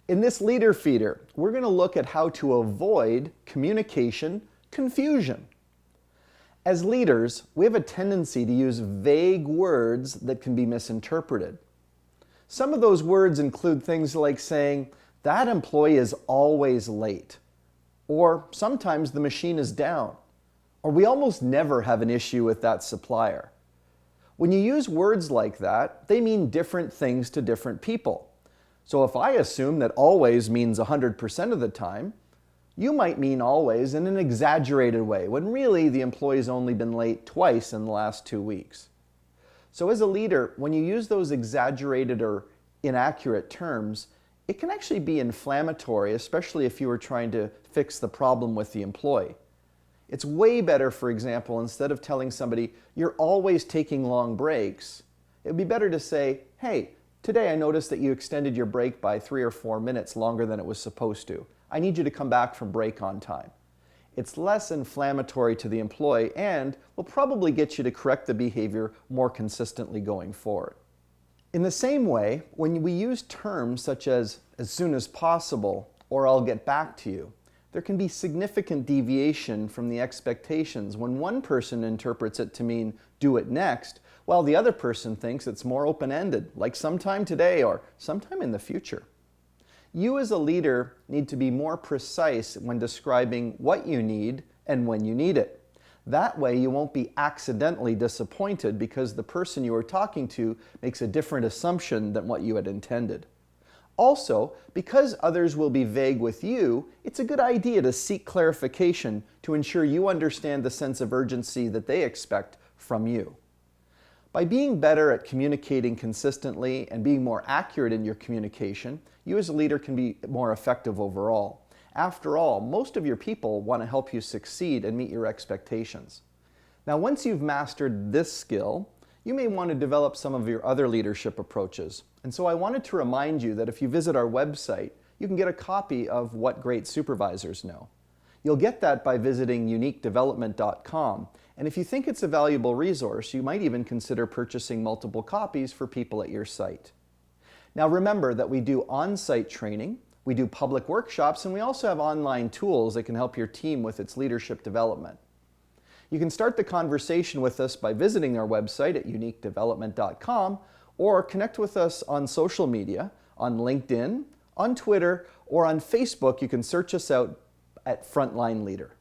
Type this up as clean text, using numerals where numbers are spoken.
In this leader feeder, we're going to look at how to avoid communication confusion. As leaders, we have a tendency to use vague words that can be misinterpreted. Some of those words include things like saying, "That employee is always late," or "Sometimes the machine is down," or "We almost never have an issue with that supplier." When you use words like that, they mean different things to different people. So if I assume that always means 100% of the time, you might mean always in an exaggerated way, when really the employee's only been late twice in the last 2 weeks. So as a leader, when you use those exaggerated or inaccurate terms, it can actually be inflammatory, especially if you were trying to fix the problem with the employee. It's way better, for example, instead of telling somebody, "You're always taking long breaks," it would be better to say, "Hey, today I noticed that you extended your break by 3 or 4 minutes longer than it was supposed to. I need you to come back from break on time." It's less inflammatory to the employee and will probably get you to correct the behavior more consistently going forward. In the same way, when we use terms such as soon as possible or "I'll get back to you," there can be significant deviation from the expectations when one person interprets it to mean "do it next," while the other person thinks it's more open-ended, like "sometime today" or "sometime in the future." You as a leader need to be more precise when describing what you need and when you need it. That way you won't be accidentally disappointed because the person you are talking to makes a different assumption than what you had intended. Also, because others will be vague with you, it's a good idea to seek clarification to ensure you understand the sense of urgency that they expect from you. By being better at communicating consistently and being more accurate in your communication, you as a leader can be more effective overall. After all, most of your people want to help you succeed and meet your expectations. Now, once you've mastered this skill, you may want to develop some of your other leadership approaches. And so I wanted to remind you that if you visit our website, you can get a copy of What Great Supervisors Know. You'll get that by visiting uniquedevelopment.com. And if you think it's a valuable resource, you might even consider purchasing multiple copies for people at your site. Now remember that we do on-site training, we do public workshops, and we also have online tools that can help your team with its leadership development. You can start the conversation with us by visiting our website at uniquedevelopment.com or connect with us on social media, on LinkedIn, on Twitter, or on Facebook. You can search us out at Frontline Leader.